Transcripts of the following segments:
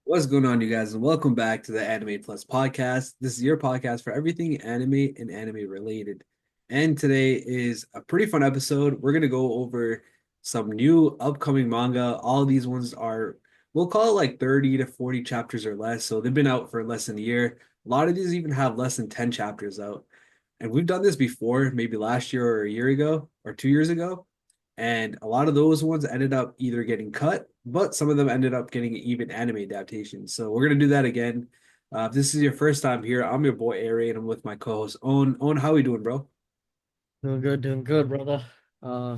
What's going on, you guys, and welcome back to the Anime Plus podcast. This is your podcast for everything anime and anime related. And today is a pretty fun episode. We're gonna go over some new upcoming manga. All of these ones are, we'll call it like 30 to 40 chapters or less. So they've been out for less than a year. A lot of these even have less than 10 chapters out. And we've done this before, maybe last year or a year ago or 2 years ago. And a lot of those ones ended up either getting cut, but some of them ended up getting even anime adaptations. So we're gonna do that again. If this is your first time here, I'm your boy Aray, and I'm with my co-host Owen. Owen, how are we doing, bro? Doing good, brother. Uh,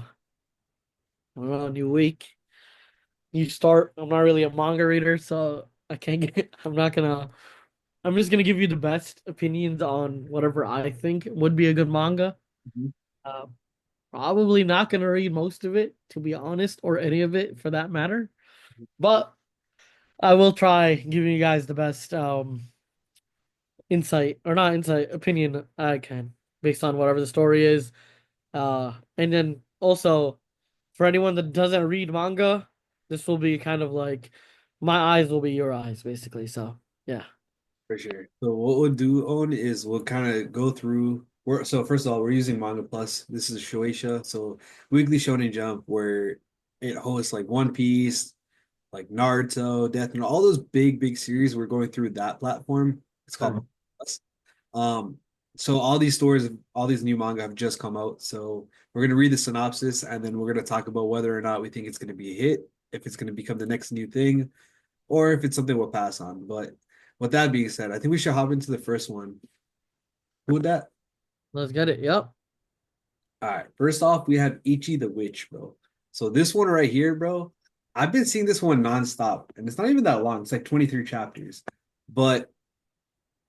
we're on a new week. New start. I'm not really a manga reader, so I can't get. I'm not gonna. I'm just gonna give you the best opinions on whatever I think would be a good manga. Mhm. Uh, Probably not gonna read most of it, to be honest, or any of it for that matter. But I will try giving you guys the best insight or not insight opinion I can based on whatever the story is. And then also for anyone that doesn't read manga, this will be kind of like my eyes will be your eyes, basically. So yeah. For sure. So what we'll do, Owen, is we'll kind of go through. So first of all, we're using Manga Plus. This is Shueisha, so Weekly Shonen Jump, where it hosts like One Piece, like Naruto, Death Note, all those big series. We're going through that platform. It's called Sure. Manga Plus. Um, so all these stories, all these new manga have just come out. So we're gonna read the synopsis and then we're gonna talk about whether or not we think it's gonna be a hit, if it's gonna become the next new thing, or if it's something we'll pass on. But with that being said, I think we should hop into the first one. Who would that? Let's get it. Yep. All right. First off, we have Ichi the Witch, bro. So this one right here, bro, I've been seeing this one nonstop, and it's not even that long. It's like 23 chapters. But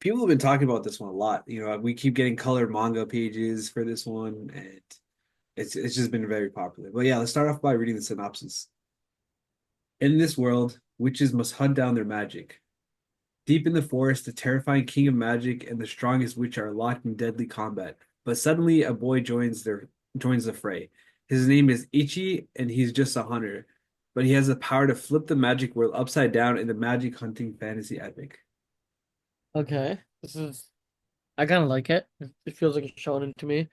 people have been talking about this one a lot. We keep getting colored manga pages for this one, and it's just been very popular. But yeah, let's start off by reading the synopsis. In this world, witches must hunt down their magic. Deep in the forest, the terrifying king of magic and the strongest witch are locked in deadly combat. But suddenly, a boy joins the fray. His name is Ichi, and he's just a hunter, but he has the power to flip the magic world upside down in the magic hunting fantasy epic. Okay. This is I kind of like it. It feels like it's shonen to me.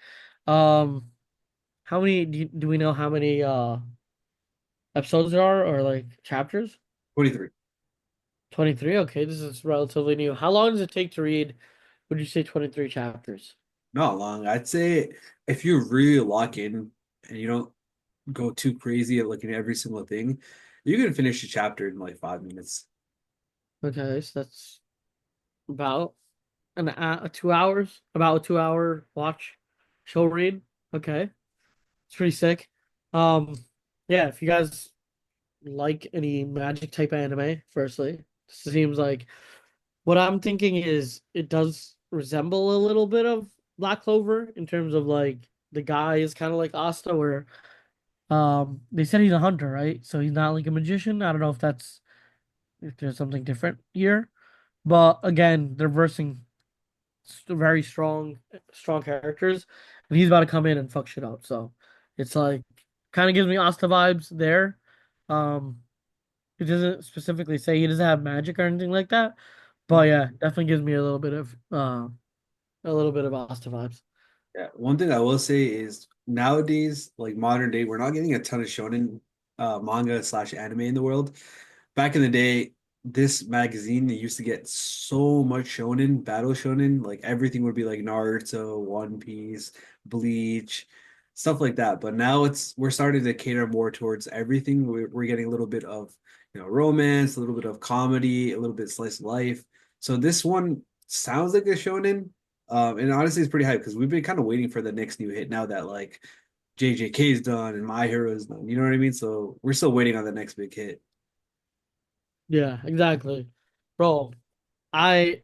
Um, how many do we know how many episodes there are or like chapters? 23. 23. Okay, this is relatively new. How long does it take to read? Would you say 23 chapters? Not long. I'd say if you really lock in and you don't go too crazy at looking at every single thing, you can finish a chapter in like 5 minutes. Okay, so that's about 2 hours, about a 2 hour watch show read. Okay, it's pretty sick. Um, yeah, if you guys like any magic type anime, firstly, seems like what I'm thinking is it does resemble a little bit of Black Clover in terms of like the guy is kind of like Asta, where they said he's a hunter, right? So he's not like a magician. I don't know if there's something different here, but again, they're versing very strong characters, and he's about to come in and fuck shit up. So it's like kind of gives me Asta vibes there. Um, it doesn't specifically say he doesn't have magic or anything like that, but yeah, definitely gives me a little bit of Asta vibes. Yeah, one thing I will say is nowadays, like modern day, we're not getting a ton of shonen manga slash anime in the world. Back in the day, this magazine they used to get so much shonen, battle shonen, like everything would be like Naruto, One Piece, Bleach, stuff like that. But now we're starting to cater more towards everything. We're getting a little bit of romance, a little bit of comedy, a little bit slice of life. So this one sounds like a shonen, and honestly, it's pretty hype because we've been kind of waiting for the next new hit now that like JJK is done and My Hero is done. You know what I mean? So we're still waiting on the next big hit. Yeah, exactly, bro. I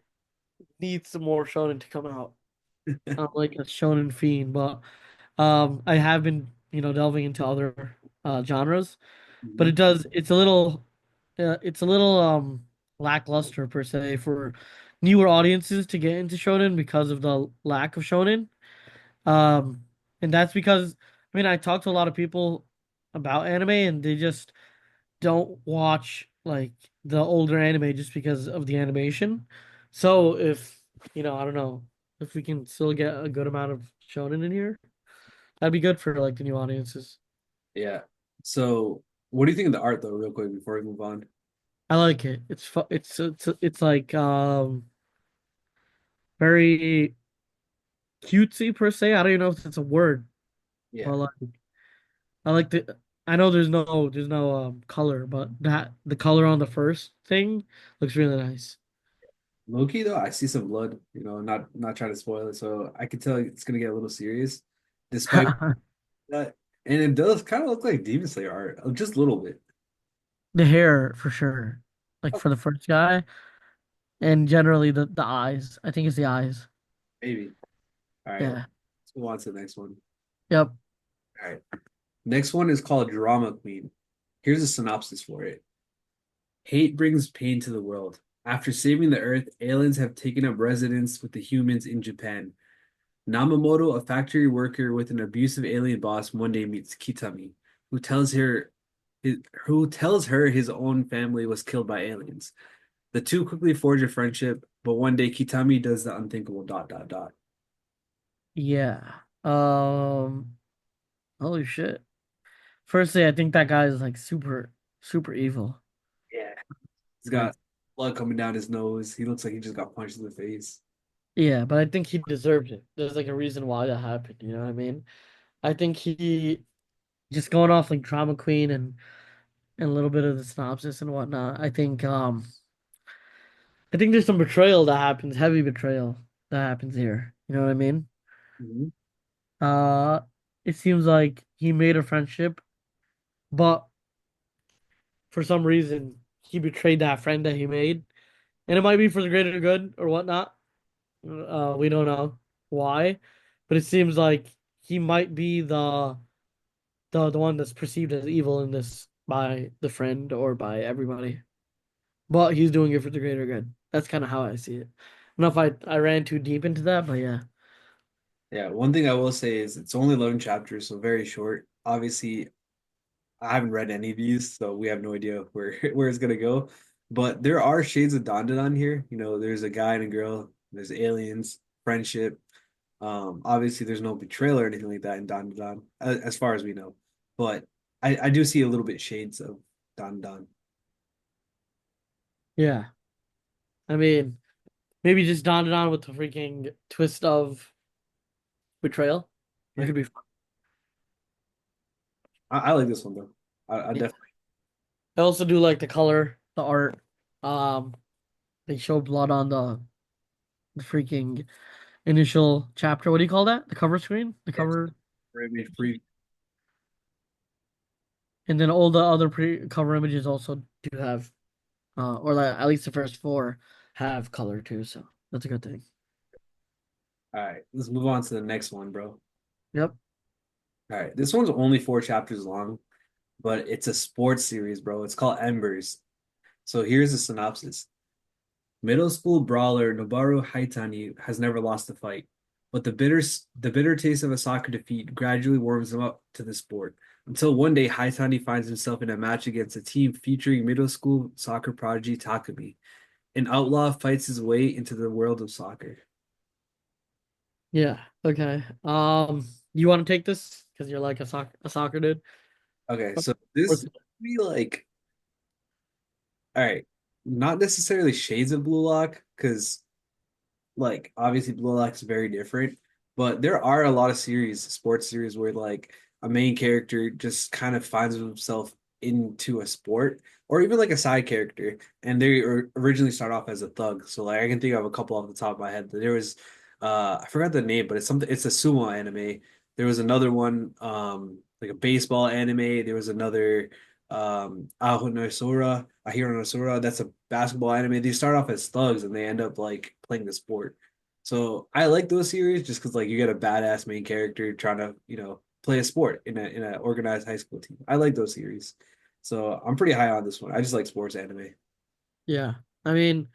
need some more shonen to come out. I'm like a shonen fiend, but I have been delving into other genres, but Mhm. it's a little lackluster per se for newer audiences to get into shonen because of the lack of shonen. Um, and that's because I mean I talked to a lot of people about anime and they just don't watch. like the older anime just because of the animation. So if I don't know if we can still get a good amount of shonen in here, that'd be good for like the new audiences. Yeah. So, what do you think of the art though, real quick before we move on? I like it. It's like very cutesy per se. I don't even know if it's a word, Yeah. but like I like the. I know there's no color, but that the color on the first thing looks really nice. Loki though, I see some blood, not trying to spoil it, so I can tell it's gonna get a little serious, despite that. And it does kind of look like Demon Slayer art, just a little bit. The hair for sure, like Oh, for the first guy, and generally the eyes. I think it's the eyes. maybe. All right, Yeah. let's move on to the next one. Yep. All right. Next one is called Drama Queen. Here's a synopsis for it. Hate brings pain to the world. After saving the Earth, aliens have taken up residence with the humans in Japan. Namamoto, a factory worker with an abusive alien boss, one day meets Kitami, who tells her his own family was killed by aliens. The two quickly forge a friendship, but one day Kitami does the unthinkable dot dot dot. Yeah. Holy shit. Firstly, I think that guy is like super evil. Yeah. He's Like, got blood coming down his nose. He looks like he just got punched in the face. yeah, but I think he deserved it. There's like a reason why that happened. You know what I mean? I think he just going off like drama queen and a little bit of the synopsis and whatnot. I think there's some betrayal that happens, heavy betrayal that happens here. You know what I mean? Mhm. Uh, it seems like he made a friendship, but for some reason he betrayed that friend that he made, and it might be for the greater good or whatnot. We don't know why, but it seems like he might be the one that's perceived as evil in this by the friend or by everybody. But he's doing it for the greater good. That's kind of how I see it. I don't know if I ran too deep into that, but yeah. Yeah, one thing I will say is it's only 11 chapters, so very short. Obviously, I haven't read any of these, so we have no idea where where it's gonna go. But there are shades of Dandadan here. There's a guy and a girl, there's aliens, friendship. Obviously, there's no betrayal or anything like that in Dandadan, as far as we know. But I do see a little bit shades of Dandadan. Yeah. I mean, maybe just dawned it on with the freaking twist of betrayal. It Yeah, could be fun. I like this one though. I Yeah. definitely. I also do like the color, the art. Um, they show blood on the freaking initial chapter. What do you call that? The cover screen? The Yes, cover. free. And then all the other pre-cover images also do have, or like, at least the first four have color too. So that's a good thing. All right, let's move on to the next one, bro. Yep. All right, this one's only 4 chapters long, but it's a sports series, bro. It's called Embers. So here's the synopsis. Middle school brawler Noboru Haitani has never lost a fight, but the bitter taste of a soccer defeat gradually warms him up to the sport until one day Haitani finds himself in a match against a team featuring middle school soccer prodigy Takumi. An outlaw fights his way into the world of soccer. Yeah. Okay. You want to take this because you're like a soccer dude? Okay, so Or- this be like, all right, not necessarily shades of Blue Lock, because like obviously Blue Lock's very different, but there are a lot of sports series where like a main character just kind of finds himself into a sport or even like a side character and originally start off as a thug. So like I can think of a couple off the top of my head. There was I forgot the name, but it's a sumo anime. There was another one like a baseball anime. There was another Aho no Sora, Ahiro no Sora. That's a basketball anime. They start off as thugs and they end up like playing the sport. So I like those series just because like you get a badass main character trying to play a sport in a organized high school team. I like those series. So I'm pretty high on this one. I just like sports anime. Yeah. I mean,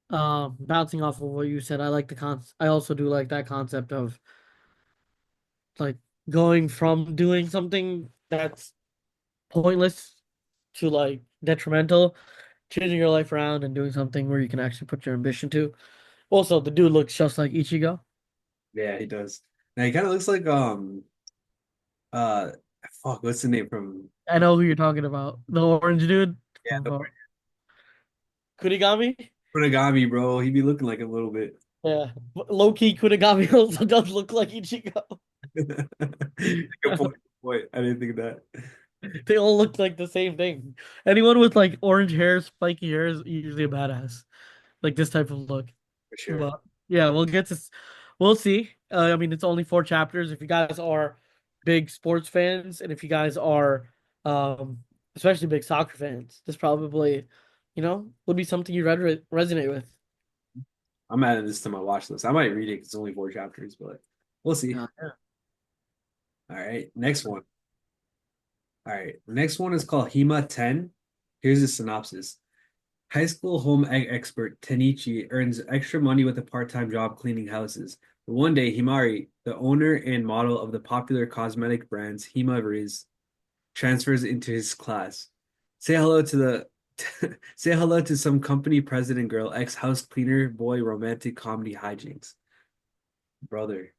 bouncing off of what you said, I also do like that concept of like going from doing something that's pointless too like detrimental, changing your life around and doing something where you can actually put your ambition to. Also, the dude looks just like Ichigo. Yeah, he does. Now he kind of looks like uh fuck, what's the name from I know who you're talking about. The orange dude yeah, from the Kunigami. Kunigami, bro. He be looking like a little bit. Yeah, low key Kunigami also does look like Ichigo. Good point. Good point. I didn't think of that. They all look like the same thing. Anyone with like orange hair, spiky hair is usually a badass. Like this type of look. For sure. But yeah, we'll see. I mean, it's only 4 chapters. If you guys are big sports fans, and if you guys are, um, especially big soccer fans, this probably, would be something you resonate with. I'm adding this to my watch list. I might read it 'cause it's only 4 chapters, but we'll see. Yeah. All right, next one. All right, next one is called Hima 10. Here's the synopsis. High school home ec expert Tenichi earns extra money with a part-time job cleaning houses. But one day, Himari, the owner and model of the popular cosmetic brands Hima Riz, transfers into his class. Say hello to the say hello to some company president girl, ex-house cleaner boy romantic comedy hijinks. Brother.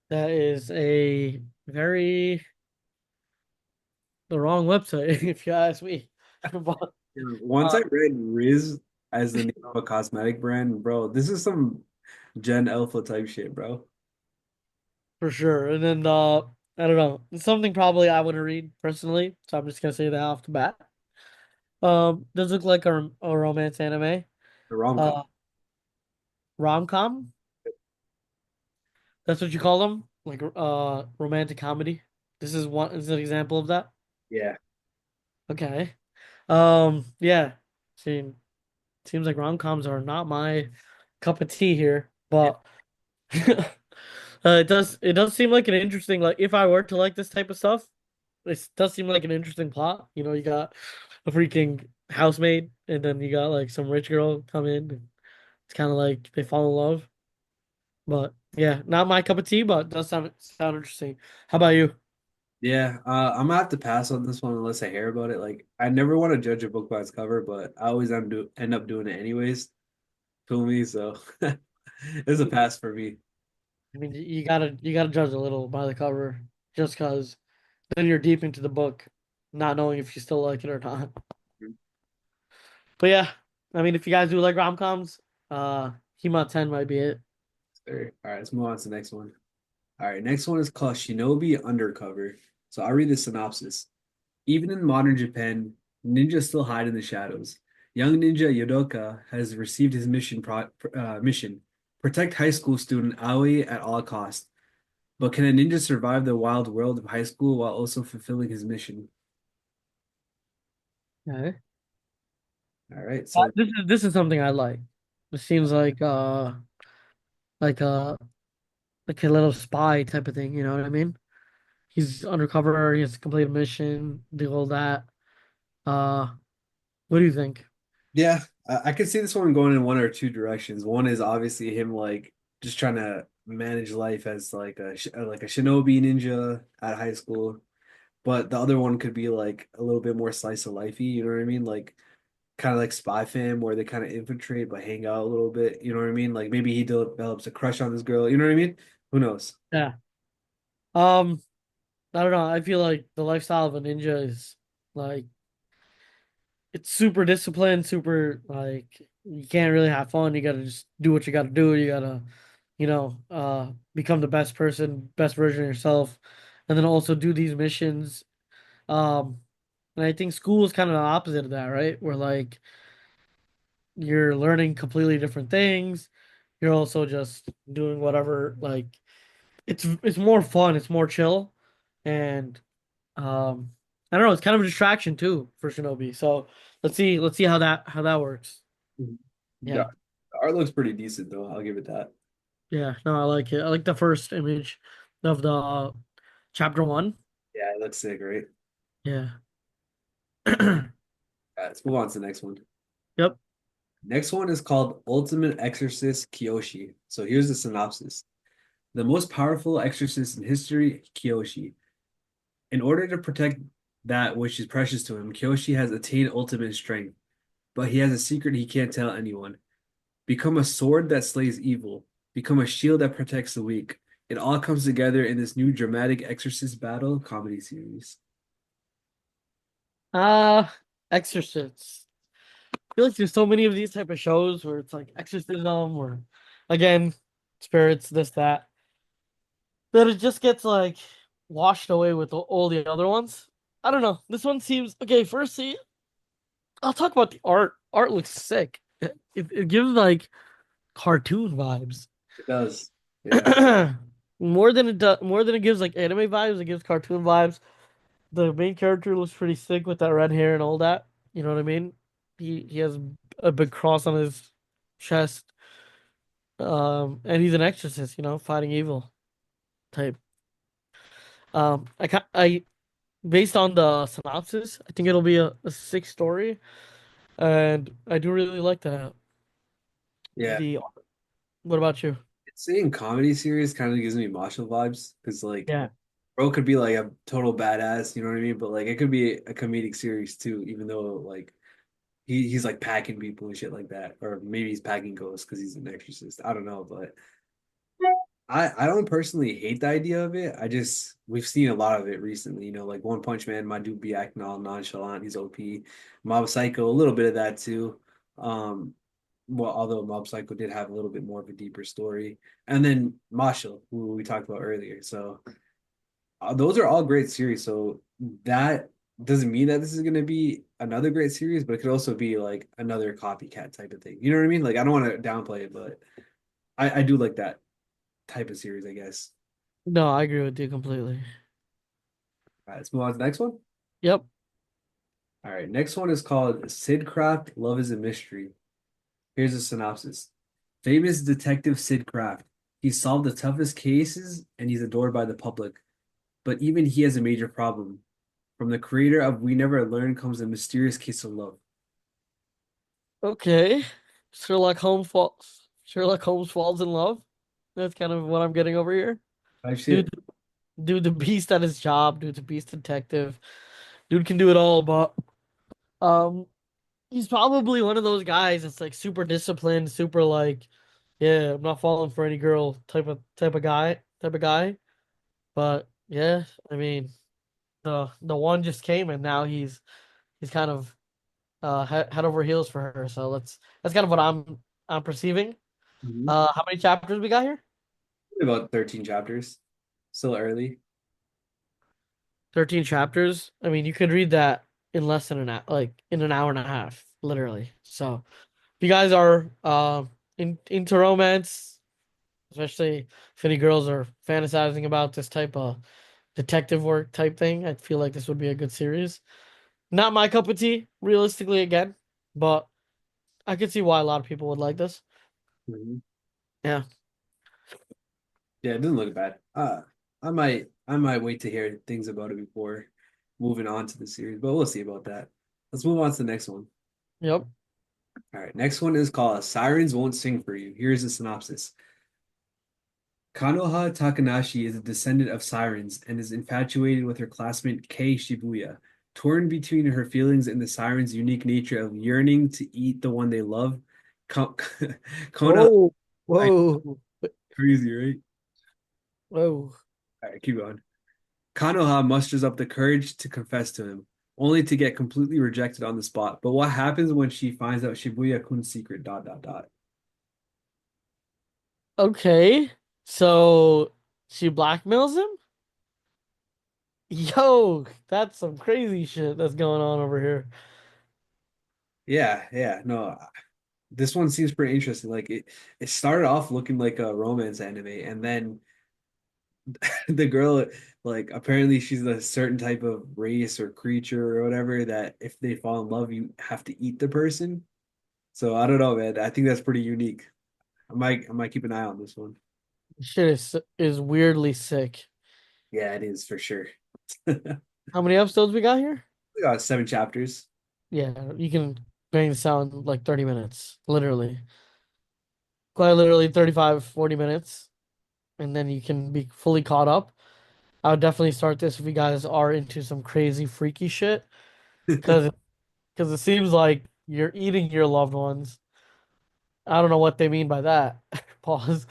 That is a very the wrong website, if you ask me. But, Once uh, I read Riz as the name of a cosmetic brand, bro, this is some Gen Alpha type shit, bro. for sure. And then I don't know. It's something probably I wouldn't read personally, so I'm just gonna say that off the bat. Does look like a romance anime. The rom-com. Uh, rom-com. That's what you call them, like romantic comedy. This is an example of that. Yeah. Okay. Yeah. See, seems like rom-coms are not my cup of tea here, Yeah. but it does seem like an interesting like if I were to like this type of stuff, it does seem like an interesting plot. You got a freaking housemaid, and then you got like some rich girl come in, and it's kind of like they fall in love. But yeah, not my cup of tea, but does sound interesting. How about you? Yeah, I'm gonna have to pass on this one unless I hear about it. Like, I never want to judge a book by its cover, but I always end up doing it anyways. Feel me? So it's a pass for me. I mean, you gotta judge a little by the cover, just because then you're deep into the book, not knowing if you still like it or not. But yeah, I mean, if you guys do like rom-coms, Hema 10 might be it. All right, let's move on to the next one. All right, next one is called Shinobi Undercover. So I'll read the synopsis. Even in modern Japan, ninjas still hide in the shadows. Young ninja Yodoka has received his mission: protect high school student Aoi at all costs. But can a ninja survive the wild world of high school while also fulfilling his mission? Okay. All right, so This is something I like. It seems like uh like a little spy type of thing, you know what I mean? He's undercover, he has to complete a mission, do all that. Uh what do you think? yeah, I could see this one going in one or two directions. One is obviously him like just trying to manage life as like a shinobi ninja at high school, but the other one could be like a little bit more slice of lifey. You know what I mean? Like kind of like Spy Fam, where they kind of infiltrate but hang out a little bit. You know what I mean? Like maybe he develops a crush on this girl. You know what I mean? Who knows? Yeah. Um, I don't know. I feel like the lifestyle of a ninja is like it's super disciplined, super like you can't really have fun. You gotta just do what you gotta do. You gotta, become the best person, best version of yourself, and then also do these missions. Um, and I think school is kind of the opposite of that, right? Where like you're learning completely different things. You're also just doing whatever, like it's more fun, it's more chill, and I don't know, it's kind of a distraction too for Shinobi. So let's see how that works. Mhm. Yeah. The art looks pretty decent though. I'll give it that. Yeah, no, I like it. I like the first image of the chapter one. Yeah, it looks sick, right? Yeah. Let's move on to the next one. Yep. Next one is called Ultimate Exorcist Kyoshi. So here's the synopsis. The most powerful exorcist in history, Kyoshi. In order to protect that which is precious to him. Kyoshi has attained ultimate strength, but he has a secret he can't tell anyone. Become a sword that slays evil. Become a shield that protects the weak. It all comes together in this new dramatic exorcist battle comedy series. Uh, Exorcists. I feel like there's so many of these type of shows where it's like exorcism or again, spirits, this, that it just gets like washed away with all the other ones. I don't know. This one seems okay. Firstly, I'll talk about the art. Art looks sick. It gives like cartoon vibes. It does. Yeah. More than it gives like anime vibes, it gives cartoon vibes. The main character looks pretty sick with that red hair and all that. You know what I mean? He has a big cross on his chest. And he's an exorcist, fighting evil type. I based on the synopsis, I think it'll be a sick story, and I do really like that. Yeah. The What about you? Saying comedy series kind of gives me martial vibes because like Yeah. bro could be like a total badass, you know what I mean? But like it could be a comedic series too, even though like he's like packing people and shit like that. Or maybe he's packing ghosts because he's an exorcist. I don't know, but I don't personally hate the idea of it. I just we've seen a lot of it recently, like One Punch Man, my dude be acting all nonchalant, he's OP. Mob Psycho, a little bit of that too. Um, well, although Mob Psycho did have a little bit more of a deeper story. And then Marshall, who we talked about earlier. So those are all great series. So that doesn't mean that this is going to be another great series, but it could also be like another copycat type of thing. You know what I mean? Like I don't want to downplay it, but I do like that type of series, I guess. No, I agree with you completely. All right, let's move on to the next one. Yep. All right, next one is called Sidcraft Love is a Mystery. Here's a synopsis. Famous detective Sid Kraft. He solved the toughest cases and he's adored by the public. But even he has a major problem. From the creator of We Never Learn comes a mysterious case of love. Okay. Sherlock Holmes falls in love. That's kind of what I'm getting over here. I see Dude, it. dude, the beast at his job. Dude's a beast detective. Dude can do it all, but um, he's probably one of those guys that's like super disciplined, super like, yeah, I'm not falling for any girl type of guy. But yeah, I mean, the one just came and now he's kind of head over heels for her. So that's kind of what I'm perceiving. Mhm. How many chapters we got here? About 13 chapters. Still early. 13 chapters. I mean, you could read that in less than an hour, like in an hour and a half, literally. So if you guys are into romance, especially if any girls are fantasizing about this type of detective work type thing, I feel like this would be a good series. Not my cup of tea, realistically, again, but I could see why a lot of people would like this. Mhm. Yeah. Yeah, it doesn't look bad. I might wait to hear things about it before moving on to the series, but we'll see about that. Let's move on to the next one. Yep. All right, next one is called Sirens Won't Sing for You. Here's the synopsis. Kanoha Takanashi is a descendant of sirens and is infatuated with her classmate Kei Shibuya. Torn between her feelings and the sirens' unique nature of yearning to eat the one they love, Konoha, Whoa. Whoa. crazy, right? Whoa. All right, keep going. Kanoha musters up the courage to confess to him, only to get completely rejected on the spot. But what happens when she finds out Shibuya-kun's secret? Dot dot dot. Okay. So she blackmails him? Yo, that's some crazy shit that's going on over here. Yeah, yeah. No, this one seems pretty interesting. Like it started off looking like a romance anime, and then the girl, like apparently she's a certain type of race or creature or whatever that if they fall in love, you have to eat the person. So I don't know, man. I think that's pretty unique. I might keep an eye on this one. Shit is weirdly sick. Yeah, it is for sure. How many episodes we got here? We got 7 chapters. Yeah, you can bang this out in like 30 minutes, literally. Quite literally 35, 40 minutes, and then you can be fully caught up. I would definitely start this if you guys are into some crazy freaky shit. Cause because it seems like you're eating your loved ones. I don't know what they mean by that. Pause.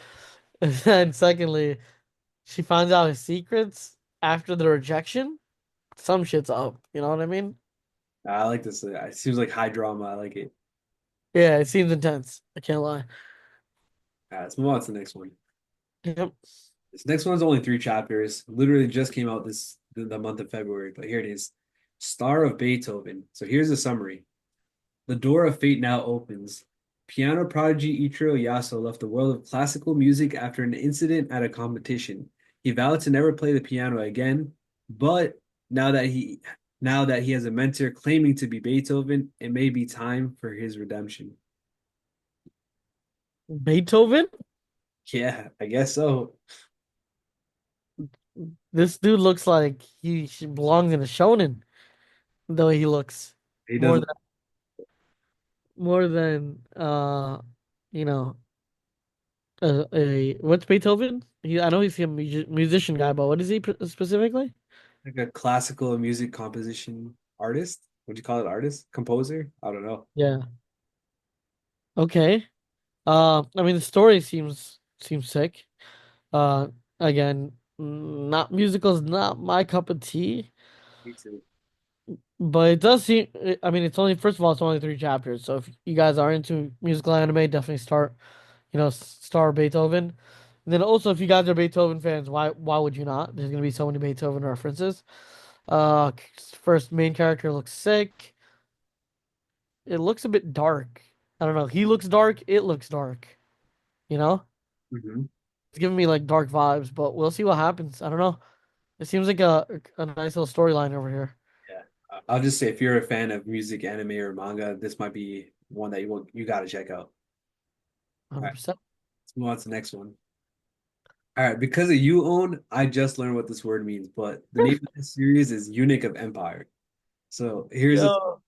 And then secondly, she finds out his secrets after the rejection. Some shit's up. You know what I mean? I like this. It seems like high drama. I like it. Yeah, it seems intense. I can't lie. Let's move on to the next one. Yep. This next one's only three chapters. Literally just came out the month of February, but here it is. Star of Beethoven. So here's the summary. The door of fate now opens. Piano prodigy Ichiro Yaso left the world of classical music after an incident at a competition. He vowed to never play the piano again, but now that he now that he has a mentor claiming to be Beethoven, it may be time for his redemption. Beethoven? Yeah, I guess so. This dude looks like he belongs in a shonen, the way he looks. He More doesn't than more than you know, a what's Beethoven? I know he's a musician guy, but what is he specifically? like a classical music composition artist. Would you call it artist? Composer? I don't know. Yeah. Okay. I mean the story seems sick. Uh, again, not musicals, not my cup of tea, Me too. but it does seem. I mean, it's only first of all, it's only three chapters. So if you guys are into musical anime, definitely start. Star Beethoven. And then also, if you guys are Beethoven fans, why would you not? There's gonna be so many Beethoven references. Uh, First main character looks sick. It looks a bit dark. I don't know. He looks dark. It looks dark. You know, Mhm. it's giving me like dark vibes, but we'll see what happens. I don't know. It seems like a nice little storyline over here. Yeah. I'll just say if you're a fan of music, anime, or manga, this might be one that you got to check out. All right, 100%. let's move on to the next one. All right, because of you own, I just learned what this word means, but the name of this series is Eunuch of Empire. So here's the Yo.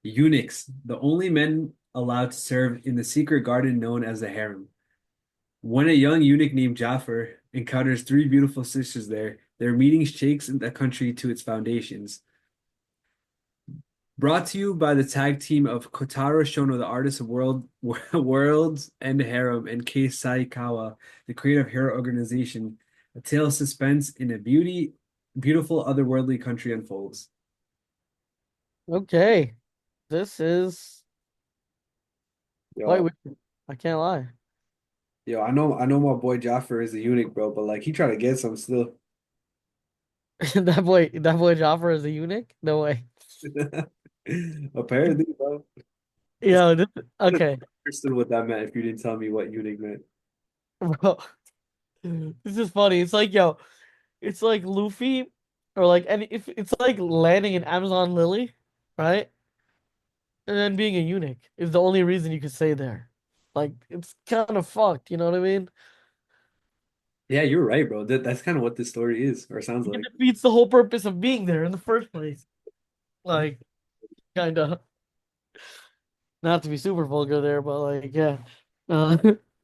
eunuchs, the only men allowed to serve in the secret garden known as the harem. When a young eunuch named Jafar encounters three beautiful sisters there, their meeting shakes the country to its foundations. Brought to you by the tag team of Kotaro Shono, the artist of Worlds and Harem, and Kei Saikawa, the creative hero organization, a tale of suspense in a beautiful otherworldly country unfolds. Okay. This is quite Yo, weird. I can't lie. I know my boy Jafar is a eunuch, bro, but like he trying to get some still. That boy Jafar is a eunuch? No way. Apparently, bro. Yo, I would have okay, understood what that meant if you didn't tell me what eunuch meant. bro. This is funny. It's like, yo, it's like Luffy, or like any if it's like landing in Amazon Lily, right? And then being a eunuch is the only reason you could stay there. Like, it's kind of fucked, you know what I mean? Yeah, you're right, bro. That's kind of what this story is, or sounds It like. defeats the whole purpose of being there in the first place. Like, kind of, not to be super vulgar there, but like, yeah.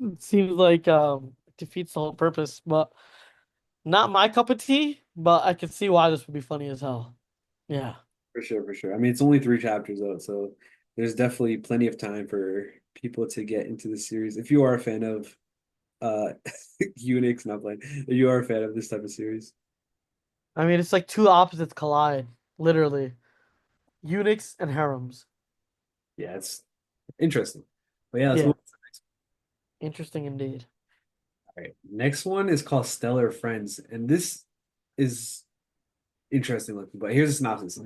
It seems like it defeats the whole purpose, but not my cup of tea, but I can see why this would be funny as hell. Yeah. For sure, for sure. I mean, it's only three chapters though, so there's definitely plenty of time for people to get into the series. If you are a fan of uh Unix, not playing, if you are a fan of this type of series. I mean, it's like two opposites collide, literally. Eunuchs and harems. Yeah, it's interesting. But yeah, let's Yeah, move on to the next interesting indeed. one. All right. Next one is called Stellar Friends, and this is interesting looking, but here's a synopsis.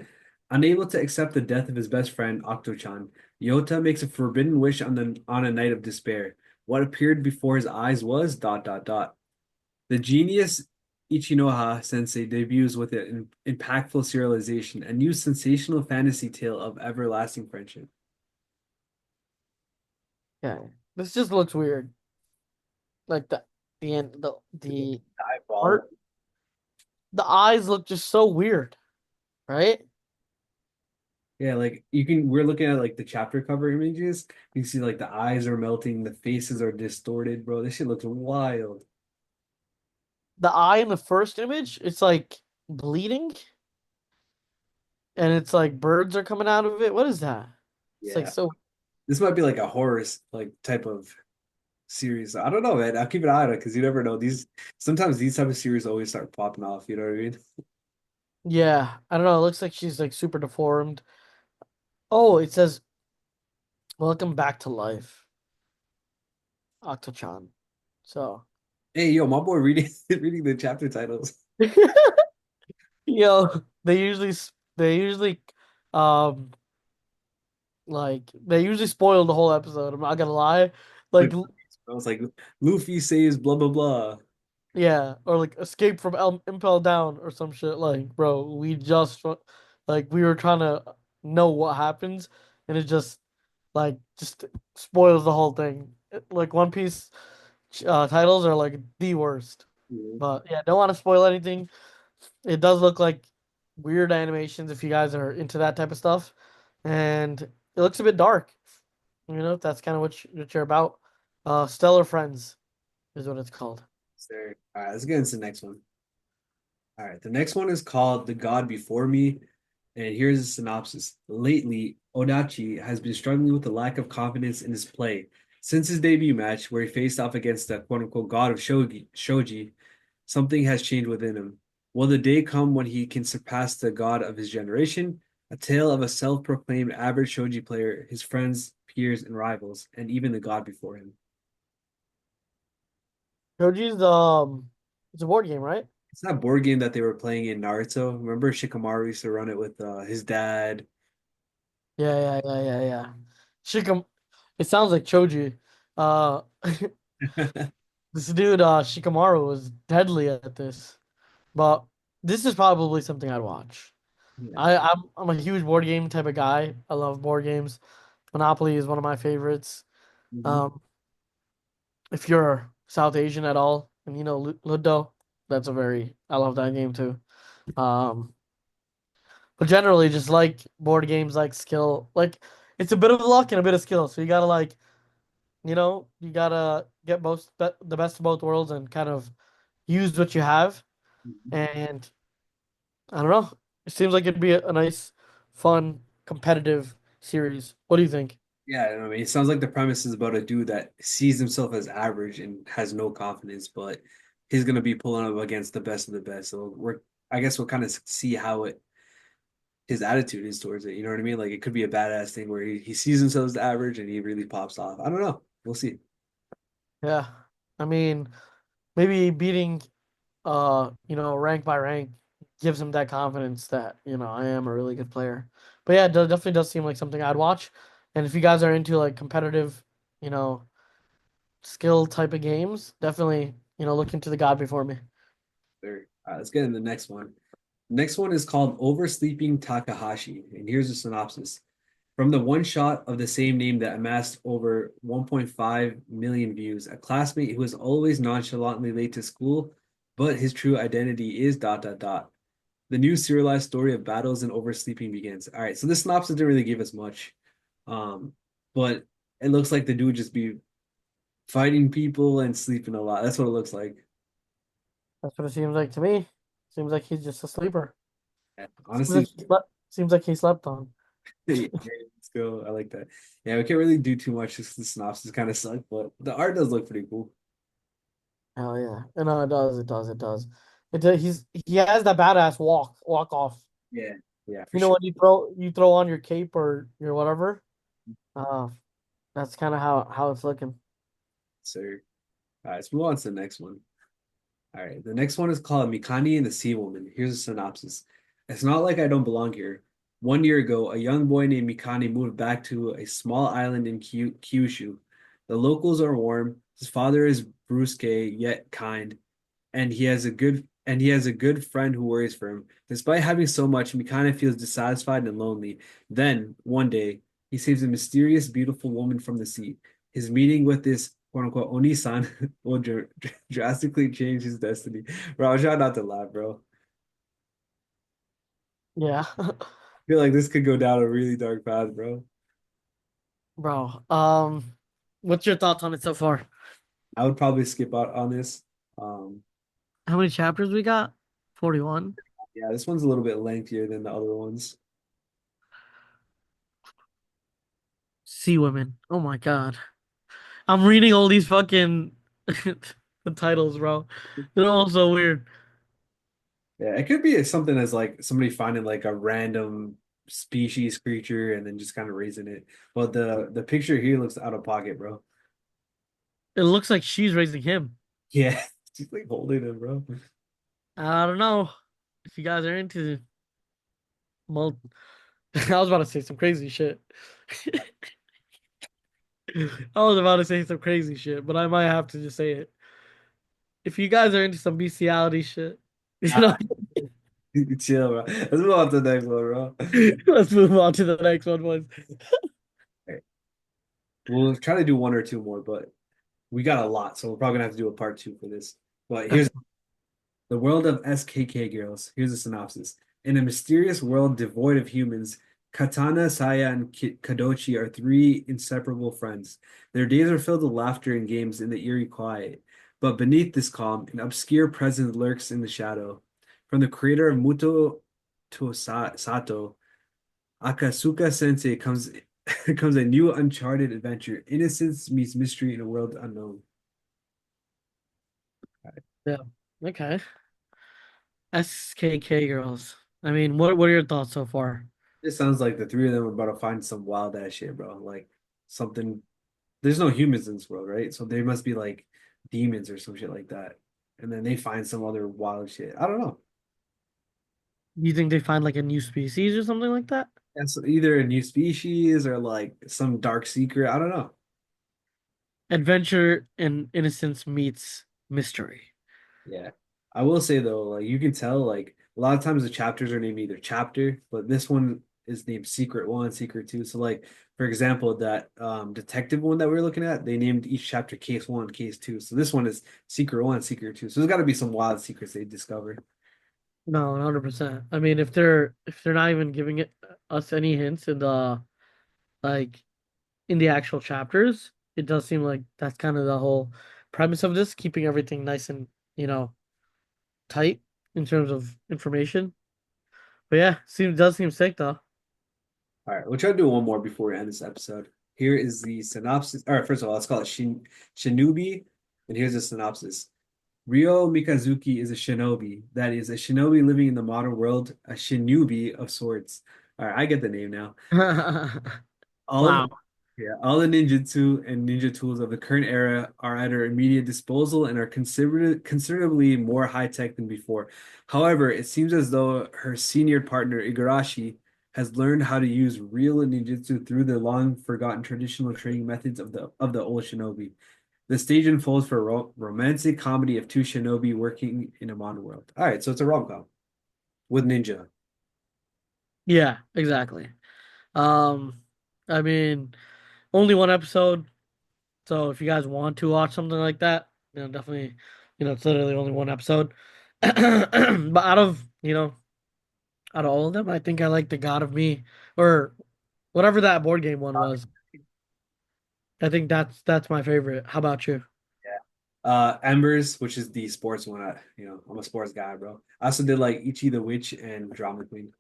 Unable to accept the death of his best friend, Octo-chan, Yota makes a forbidden wish on a night of despair. What appeared before his eyes was dot dot dot. The genius Ichinoha Sensei debuts with an impactful serialization, a new sensational fantasy tale of everlasting friendship. Yeah, this just looks weird. Like the end, the The eyeball. art, the eyes look just so weird, right? Yeah, like we're looking at like the chapter cover images. You can see like the eyes are melting, the faces are distorted, bro. This shit looks wild. the eye in the first image, it's like bleeding, and it's like birds are coming out of it. What is that? It's like Yeah, so. this might be like a horror like type of series. I don't know, man. I'll keep an eye on it because you never know. These sometimes these type of series always start popping off. You know what I mean? Yeah, I don't know. It looks like she's like super deformed. Oh, it says "Welcome back to life, Octo-chan." So, Hey, yo, my boy reading reading the chapter titles. yo, they usually um they usually spoil the whole episode. I'm not gonna lie. Like I was like, Luffy says blah blah blah. yeah, or like escape from Impel Down or some shit. Like, bro, like we were trying to know what happens, and it just spoils the whole thing. Like One Piece titles are like the worst. Yeah. But yeah, don't want to spoil anything. It does look like weird animations if you guys are into that type of stuff, and it looks a bit dark. You know, if that's kind of what you're about. Stellar Friends is what it's called. There. All right, let's get into the next one. All right, the next one is called The God Before Me, and here's a synopsis. Lately, Odachi has been struggling with the lack of confidence in his play. Since his debut match, where he faced off against the quote unquote God of Shoji, something has changed within him. Will the day come when he can surpass the God of his generation? A tale of a self proclaimed average shogi player, his friends, peers, and rivals, and even the God before him. Shoji's it's a board game, right? It's that board game that they were playing in Naruto. Remember Shikamaru used to run it with his dad. Yeah. Shikam It sounds like Choji. Uh this dude Shikamaru was deadly at this. But this is probably something I'd watch. Yeah. I'm a huge board game type of guy. I love board games. Monopoly is one of my favorites. Mhm. Um if you're South Asian at all and you know Ludo, I love that game too. Um but generally just like board games like skill like it's a bit of luck and a bit of skill. So you gotta you gotta get the best of both worlds and kind of use what you have. Mhm. And I don't know. It seems like it'd be a nice, fun, competitive series. What do you think? Yeah, I mean, it sounds like the premise is about a dude that sees himself as average and has no confidence, but he's gonna be pulling up against the best of the best. So I guess we'll kind of see how his attitude is towards it. You know what I mean? Like it could be a badass thing where he sees himself as average and he really pops off. I don't know. We'll see. Yeah. I mean, maybe beating rank by rank gives him that confidence that, I am a really good player. But yeah, it definitely does seem like something I'd watch. And if you guys are into like competitive, you know, skill type of games, definitely, look into the God Before Me. There. Let's get in the next one. Next one is called Oversleeping Takahashi, and here's a synopsis. From the one shot of the same name that amassed over 1.5 million views, a classmate who is always nonchalantly late to school, but his true identity is dot dot dot. The new serialized story of battles and oversleeping begins. All right, so this synopsis didn't really give us much, um, but it looks like the dude just be fighting people and sleeping a lot. That's what it looks like. That's what it seems like to me. Seems like he's just a sleeper. Yeah, Seems honestly, like seems like he slept on. yeah, let's go. I like that. Yeah, we can't really do too much. Just the synopsis kind of suck, but the art does look pretty cool. Hell yeah. No, it does. He has that badass walk off. Yeah, yeah, for You know sure. when you throw on your cape or your whatever? Uh that's kind of how it's looking. So, all right, let's move on to the next one. All right, the next one is called Mikani and the Sea Woman. Here's a synopsis. It's not like I don't belong here. 1 year ago, a young boy named Mikani moved back to a small island in Kyushu. The locals are warm. His father is brusque yet kind, and he has a good friend who worries for him. Despite having so much, Mikani feels dissatisfied and lonely. Then, one day, he saves a mysterious, beautiful woman from the sea. His meeting with this quote unquote Onisan will drastically change his destiny. Bro, I was trying not to laugh, bro. Yeah. I feel like this could go down a really dark path, bro. Bro, what's your thoughts on it so far? I would probably skip out on this. Um, How many chapters we got? 41. Yeah, this one's a little bit lengthier than the other ones. Sea women. Oh my God. I'm reading all these fucking the titles, bro. They're all so weird. Yeah, it could be something as like somebody finding like a random species creature and then just kind of raising it. But the picture here looks out of pocket, bro. It looks like she's raising him. Yeah, she's like holding him, bro. I don't know if you guys are into mul I was about to say some crazy shit. I was about to say some crazy shit, but I might have to just say it. If you guys are into some bestiality shit, you know, Ah, chill, bro. Let's move on to the next one, bro. let's move on to the next one, boys. Okay. We'll try to do one or two more, but we got a lot, so we're probably gonna have to do a part two for this. But here's the world of SKK girls. Here's a synopsis. In a mysterious world devoid of humans, Katana, Saya, and Kadochi are three inseparable friends. Their days are filled with laughter and games in the eerie quiet. But beneath this calm, an obscure presence lurks in the shadow. From the creator of Muto to Sato, Akasuka Sensei comes a new uncharted adventure. Innocence meets mystery in a world unknown. Yeah. Okay. SKK girls. I mean, what are your thoughts so far? It sounds like the three of them are about to find some wild ass shit, bro. Like something. There's no humans in this world, right? So there must be like demons or some shit like that. And then they find some other wild shit. I don't know. You think they find like a new species or something like that? And so either a new species or like some dark secret. I don't know. Adventure and innocence meets mystery. Yeah. I will say though, like you can tell, like a lot of times the chapters are named either chapter, but this one is named Secret One, Secret Two. So like for example, that detective one that we were looking at, they named each chapter Case One, Case Two. So this one is Secret One, Secret Two. So there's gotta be some wild secrets they discover. No, 100%. I mean, if they're not even giving us any hints in the like in the actual chapters, it does seem like that's kind of the whole premise of this, keeping everything nice and, you know, tight in terms of information. But yeah, does seem sick though. All right, we'll try to do one more before we end this episode. Here is the synopsis. All right, first of all, let's call it Shinobi, and here's the synopsis. Ryo Mikazuki is a shinobi. That is, a shinobi living in the modern world, a shinobi of sorts. All right, I get the name now. All of Wow. all the ninjutsu and ninja tools of the current era are at her immediate disposal and are considerably more high tech than before. However, it seems as though her senior partner Igarashi has learned how to use real ninjutsu through the long forgotten traditional training methods of the old shinobi. The stage unfolds for a romantic comedy of two shinobi working in a modern world. All right, so it's a rom-com with ninja. Yeah, exactly. Um, I mean, only one episode, so if you guys want to watch something like that, definitely, it's literally only one episode. But out of all of them, I think I like the God of Me or whatever that board game one was. I think that's my favorite. How about you? Yeah. Embers, which is the sports one. I'm a sports guy, bro. I also did like Ichi the Witch and Drama Queen.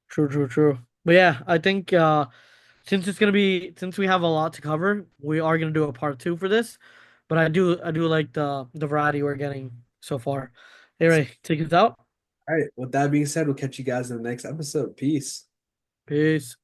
True, true, true. But yeah, I think since we have a lot to cover, we are gonna do a part two for this. But I do like the variety we're getting so far. Anyway, take us out. All right. With that being said, we'll catch you guys in the next episode. Peace. Peace.